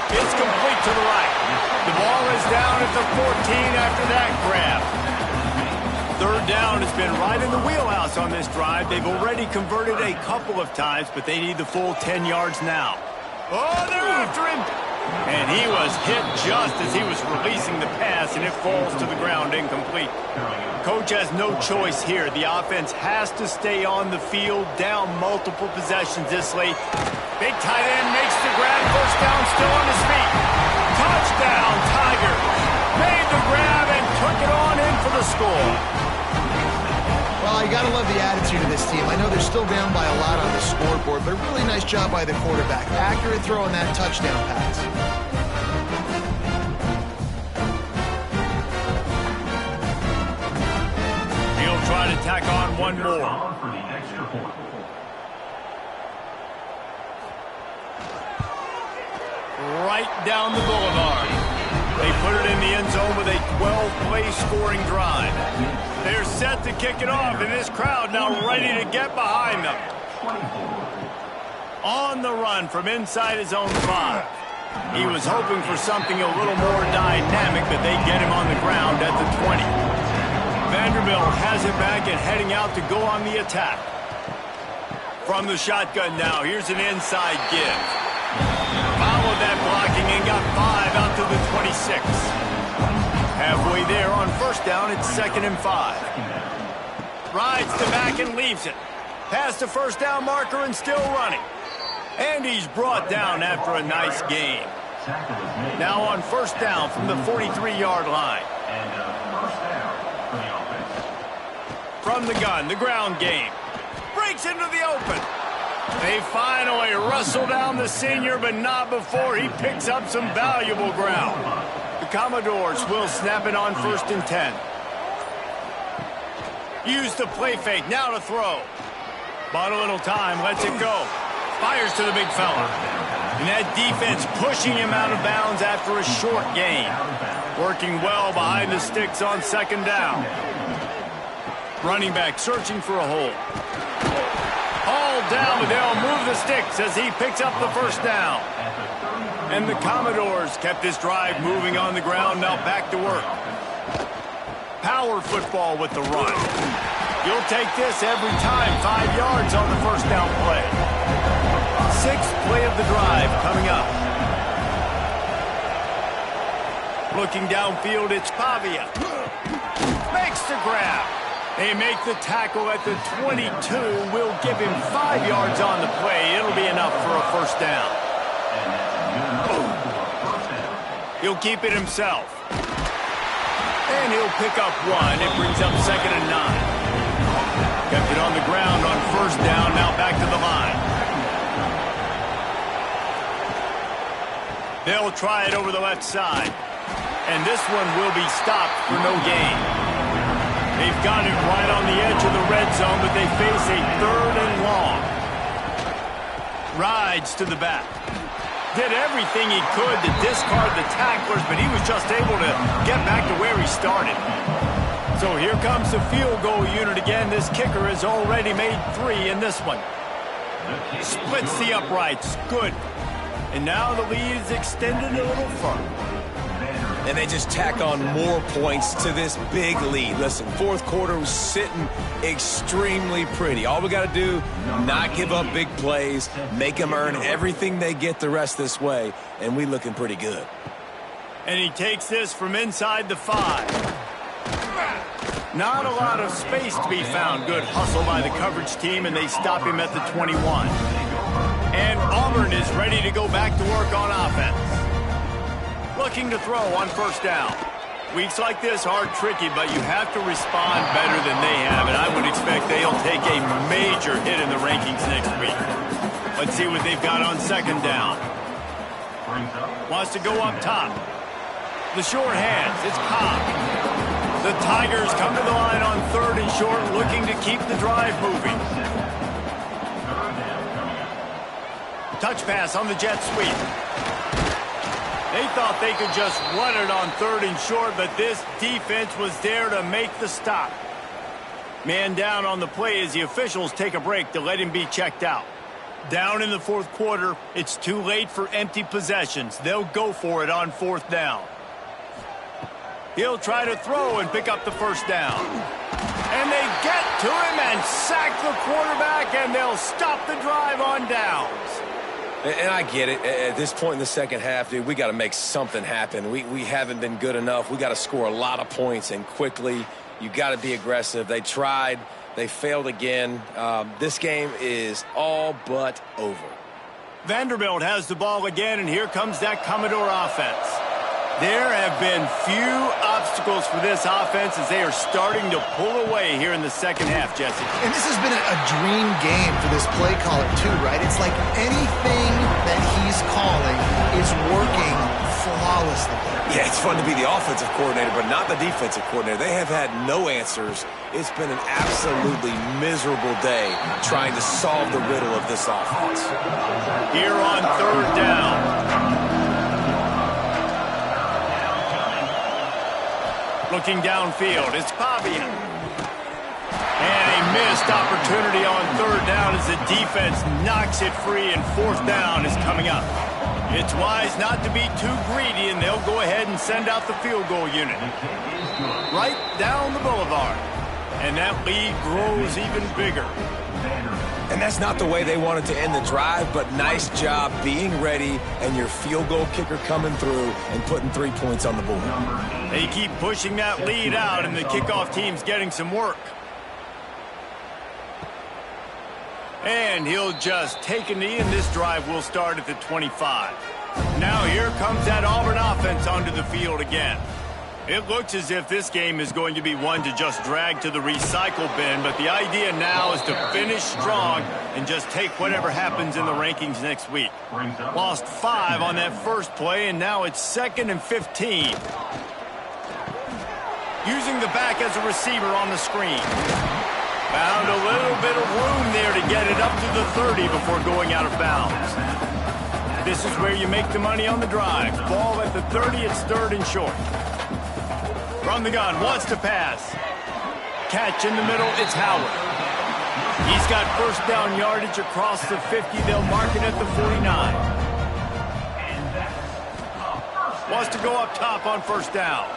It's complete to the right. The ball is down at the 14 after that grab. Third down has been right in the wheelhouse on this drive. They've already converted a couple of times, but they need the full 10 yards now. Oh, they're after him. And he was hit just as he was releasing the pass, and it falls to the ground incomplete. Coach has no choice here. The offense has to stay on the field, down multiple possessions this late. Big tight end makes the grab. First down, still on his feet. Touchdown, Tigers. Made the grab and took it on in for the score. Well, you got to love the attitude of this team. I know they're still down by a lot on the scoreboard, but a really nice job by the quarterback. Accurate throw on that touchdown pass. He'll try to tack on one more. Right down the boulevard. They put it in the end zone with a 12-play scoring drive. They're set to kick it off, and this crowd now ready to get behind them. On the run from inside his own 5. He was hoping for something a little more dynamic, but they get him on the ground at the 20. Vanderbilt has it back and heading out to go on the attack. From the shotgun now, here's an inside give. Followed that blocking and got 5 out to the 26. Halfway there on first down, it's 2nd and 5. Rides the back and leaves it. Past the first down marker and still running. And he's brought down after a nice gain. Now on first down from the 43-yard line. From the gun, the ground game. Breaks into the open. They finally wrestle down the senior, but not before he picks up some valuable ground. The Commodores will snap it on 1st and 10. Use the play fake, now to throw. Bought a little time, lets it go. Fires to the big fella. And that defense pushing him out of bounds after a short gain. Working well behind the sticks on 2nd down. Running back searching for a hole. All down, but they'll move the sticks as he picks up the first down. And the Commodores kept this drive moving on the ground, now back to work. Power football with the run. You'll take this every time. 5 yards on the first down play. 6th play of the drive coming up. Looking downfield, it's Pavia. Makes the grab. They make the tackle at the 22. Will give him 5 yards on the play. It'll be enough for a first down. He'll keep it himself. And he'll pick up 1. It brings up 2nd and 9. Kept it on the ground on first down. Now back to the line. They'll try it over the left side. And this one will be stopped for no gain. They've got it right on the edge of the red zone, but they face a 3rd and long. Rides to the back. Did everything he could to discard the tacklers, but he was just able to get back to where he started. So here comes the field goal unit again. This kicker has already made 3 in this one. Splits the uprights. Good. And now the lead is extended a little further. And they just tack on more points to this big lead. Listen, fourth quarter was sitting extremely pretty. All we got to do, not give up big plays, make them earn everything they get the rest this way, and we looking pretty good. And he takes this from inside the 5. Not a lot of space to be found. Good hustle by the coverage team, and they stop him at the 21. And Auburn is ready to go back to work on offense. Looking to throw on first down. Weeks like this are tricky, but you have to respond better than they have, and I would expect they'll take a major hit in the rankings next week. Let's see what they've got on second down. Wants to go up top. The short hands, it's Cobb. The Tigers come to the line on 3rd and short, looking to keep the drive moving. Touch pass on the jet sweep. They thought they could just run it on 3rd and short, but this defense was there to make the stop. Man down on the play as the officials take a break to let him be checked out. Down in the 4th quarter, it's too late for empty possessions. They'll go for it on 4th down. He'll try to throw and pick up the first down. And they get to him and sack the quarterback, and they'll stop the drive on downs. And I get it. At this point in the second half, dude, we got to make something happen. We haven't been good enough. We got to score a lot of points and quickly. You got to be aggressive. They tried. They failed again. This game is all but over. Vanderbilt has the ball again, and here comes that Commodore offense. There have been few obstacles for this offense as they are starting to pull away here in the second half, Jesse. And this has been a dream game for this play caller, too, right? It's like anything that he's calling is working flawlessly. Yeah, it's fun to be the offensive coordinator, but not the defensive coordinator. They have had no answers. It's been an absolutely miserable day trying to solve the riddle of this offense. Here on 3rd down. Looking downfield, it's Bobby. And a missed opportunity on 3rd down as the defense knocks it free, and 4th down is coming up. It's wise not to be too greedy, and they'll go ahead and send out the field goal unit. Right down the boulevard. And that lead grows even bigger. And that's not the way they wanted to end the drive, but nice job being ready and your field goal kicker coming through and putting 3 points on the board. They keep pushing that lead out, and the kickoff team's getting some work. And he'll just take a knee, and this drive will start at the 25. Now here comes that Auburn offense onto the field again. It looks as if this game is going to be one to just drag to the recycle bin, but the idea now is to finish strong and just take whatever happens in the rankings next week. Lost 5 on that first play, and now it's 2nd and 15. Using the back as a receiver on the screen. Found a little bit of room there to get it up to the 30 before going out of bounds. This is where you make the money on the drive. Ball at the 30, it's 3rd and short. From the gun, wants to pass. Catch in the middle, it's Howard. He's got first down yardage across the 50. They'll mark it at the 49. Wants to go up top on first down.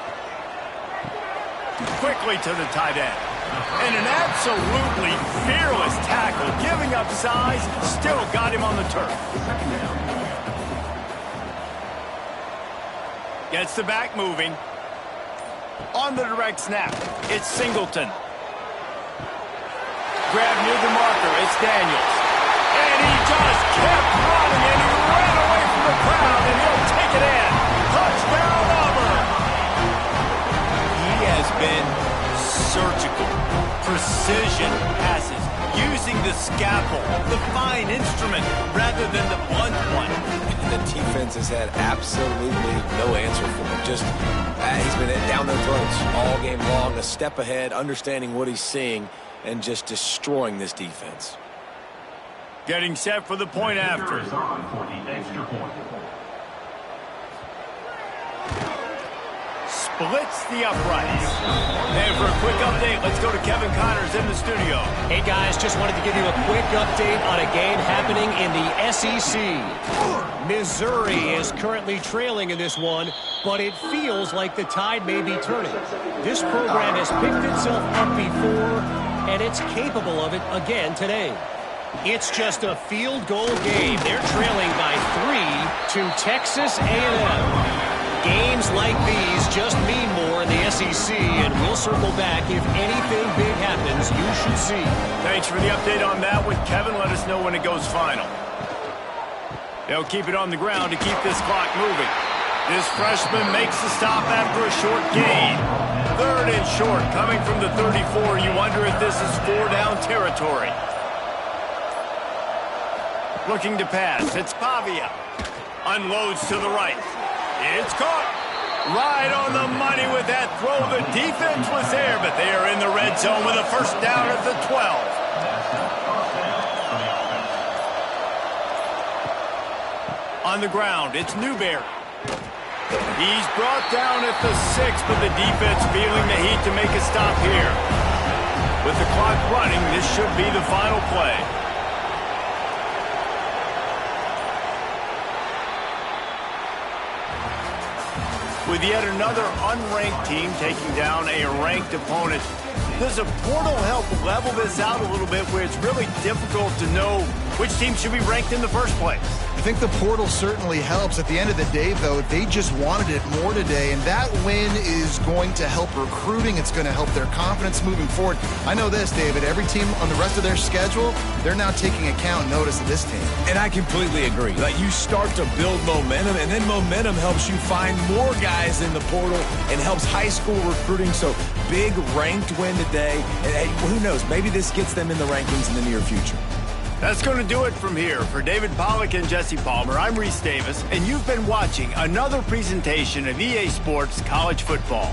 Quickly to the tight end. And an absolutely fearless tackle, giving up size, still got him on the turf. Gets the back moving. On the direct snap, it's Singleton. Grab near the marker, it's Daniels. And he just kept running, and he ran away from the crowd, and he'll take it in. Touchdown, Auburn! He has been surgical, precision passes, using the scalpel, the fine instrument, rather than the blunt one. The defense has had absolutely no answer for him. Just, he's been down their throats all game long, a step ahead, understanding what he's seeing, and just destroying this defense. Getting set for the point after. Is on for the extra point. Splits the uprights. And for a quick update, let's go to Kevin Connors in the studio. Hey guys, just wanted to give you a quick update on a game happening in the SEC. Missouri is currently trailing in this one, but it feels like the tide may be turning. This program has picked itself up before, and it's capable of it again today. It's just a field goal game. They're trailing by 3 to Texas A&M. Games like these just mean more in the SEC, and we'll circle back if anything big happens you should see. Thanks for the update on that one, Kevin. Let us know when it goes final. They'll keep it on the ground to keep this clock moving. This freshman makes the stop after a short gain. 3rd and short, coming from the 34. You wonder if this is 4-down territory. Looking to pass. It's Pavia. Unloads to the right. It's caught. Right on the money with that throw. The defense was there, but they are in the red zone with a first down at the 12. On the ground, it's Newberry. He's brought down at the 6, but the defense feeling the heat to make a stop here. With the clock running, this should be the final play. With yet another unranked team taking down a ranked opponent, does a portal help level this out a little bit where it's really difficult to know which team should be ranked in the first place? I think the portal certainly helps. At the end of the day, though, they just wanted it more today, and that win is going to help recruiting. It's going to help their confidence moving forward. I know this, David. Every team on the rest of their schedule, they're now taking account notice of this team. And I completely agree. Like, you start to build momentum, and then momentum helps you find more guys in the portal and helps high school recruiting. So, big ranked win today. And hey, who knows? Maybe this gets them in the rankings in the near future. That's going to do it from here. For David Pollack and Jesse Palmer, I'm Reese Davis, and you've been watching another presentation of EA Sports College Football.